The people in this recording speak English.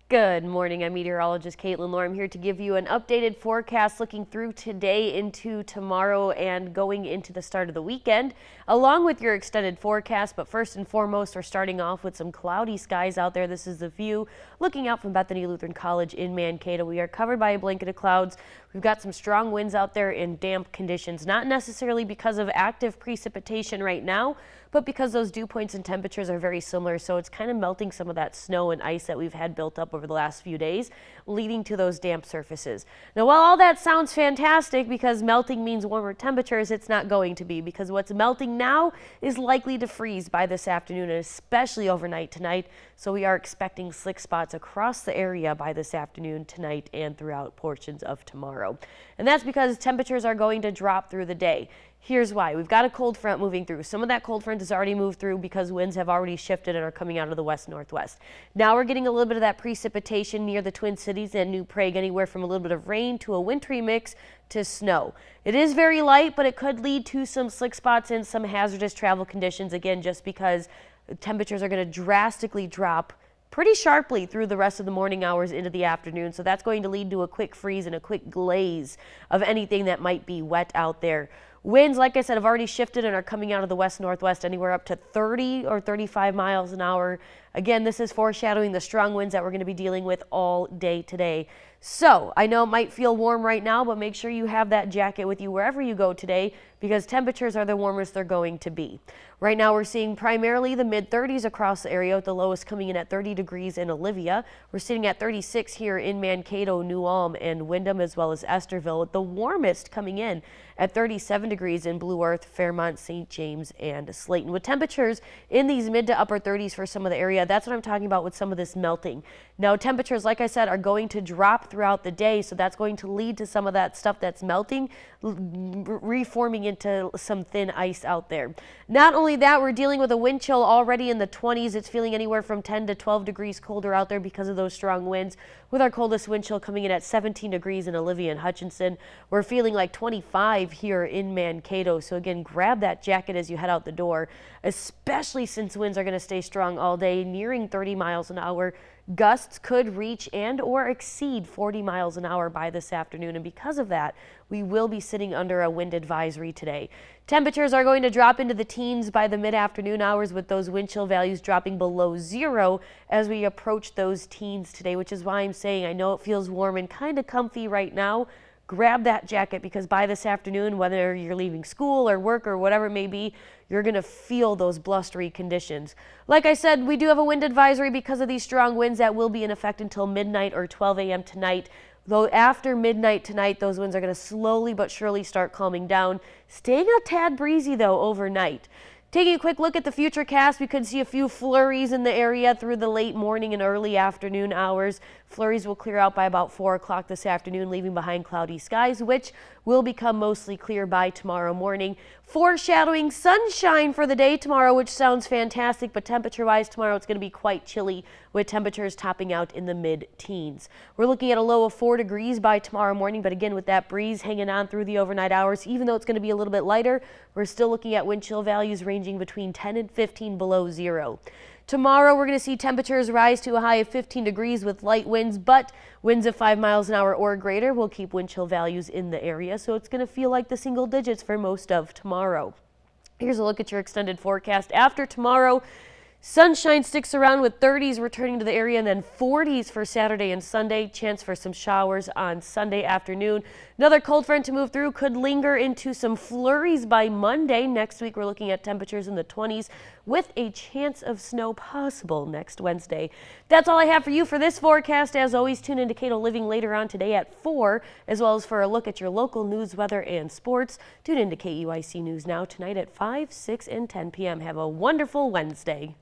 Good morning, I'm meteorologist Caitlyn. Lorr. I'm here to give you an updated forecast looking through today into tomorrow and going into the start of the weekend, along with your extended forecast. But first and foremost, we're starting off with some cloudy skies out there. This is the view looking out from Bethany Lutheran College in Mankato. We are covered by a blanket of clouds. We've got some strong winds out there and damp conditions, not necessarily because of active precipitation right now, but because those dew points and temperatures are very similar, so it's kind of melting some of that snow and ice that we've had built up over the last few days, leading to those damp surfaces. Now, while all that sounds fantastic because melting means warmer temperatures, it's not going to be, because what's melting now is likely to freeze by this afternoon, and especially overnight tonight. So we are expecting slick spots across the area by this afternoon, tonight, and throughout portions of tomorrow. And that's because temperatures are going to drop through the day. Here's why. We've got a cold front moving through. Some of that cold front has already moved through because winds have already shifted and are coming out of the west-northwest. Now we're getting a little bit of that precipitation near the Twin Cities and New Prague, anywhere from a little bit of rain to a wintry mix to snow. It is very light, but it could lead to some slick spots and some hazardous travel conditions, again, just because temperatures are going to drastically drop pretty sharply through the rest of the morning hours into the afternoon. So that's going to lead to a quick freeze and a quick glaze of anything that might be wet out there. Winds, like I said, have already shifted and are coming out of the west-northwest, anywhere up to 30 or 35 miles an hour. Again, this is foreshadowing the strong winds that we're going to be dealing with all day today. So I know it might feel warm right now, but make sure you have that jacket with you wherever you go today, because temperatures are the warmest they're going to be. Right now we're seeing primarily the mid-30s across the area, with the lowest coming in at 30 degrees in Olivia. We're sitting at 36 here in Mankato, New Ulm, and Windham, as well as Estherville, with the warmest coming in at 37 degrees in Blue Earth, Fairmont, St. James, and Slayton. With temperatures in these mid to upper 30s for some of the area, that's what I'm talking about with some of this melting. Now, temperatures, like I said, are going to drop throughout the day, so that's going to lead to some of that stuff that's melting reforming into some thin ice out there. Not only that, we're dealing with a wind chill already in the 20s. It's feeling anywhere from 10 to 12 degrees colder out there because of those strong winds, with our coldest wind chill coming in at 17 degrees in Olivia and Hutchinson. We're feeling like 25 here in Mankato. So again, grab that jacket as you head out the door, especially since winds are going to stay strong all day, nearing 30 miles an hour. Gusts could reach and or exceed 40 miles an hour by this afternoon, and because of that, we will be sitting under a wind advisory today. Temperatures are going to drop into the teens by the mid-afternoon hours, with those wind chill values dropping below zero as we approach those teens today, which is why I'm saying I know it feels warm and kind of comfy right now. Grab that jacket, because by this afternoon, whether you're leaving school or work or whatever it may be, you're going to feel those blustery conditions. Like I said, we do have a wind advisory because of these strong winds that will be in effect until midnight or 12 a.m. tonight. Though after midnight tonight, those winds are going to slowly but surely start calming down, staying a tad breezy though overnight. Taking a quick look at the futurecast, we could see a few flurries in the area through the late morning and early afternoon hours. Flurries will clear out by about 4 o'clock this afternoon, leaving behind cloudy skies, which will become mostly clear by tomorrow morning. Foreshadowing sunshine for the day tomorrow, which sounds fantastic, but temperature-wise tomorrow it's going to be quite chilly, with temperatures topping out in the mid-teens. We're looking at a low of 4 degrees by tomorrow morning, but again, with that breeze hanging on through the overnight hours, even though it's going to be a little bit lighter, we're still looking at wind chill values ranging between 10 and 15 below zero. Tomorrow, we're going to see temperatures rise to a high of 15 degrees with light winds, but winds of 5 miles an hour or greater will keep wind chill values in the area, so it's going to feel like the single digits for most of tomorrow. Here's a look at your extended forecast. After tomorrow, sunshine sticks around, with 30s returning to the area, and then 40s for Saturday and Sunday. Chance for some showers on Sunday afternoon. Another cold front to move through could linger into some flurries by Monday. Next week, we're looking at temperatures in the 20s with a chance of snow possible next Wednesday. That's all I have for you for this forecast. As always, tune in to Cato Living later on today at 4, as well as for a look at your local news, weather, and sports. Tune in to KUIC News Now tonight at 5, 6, and 10 p.m. Have a wonderful Wednesday.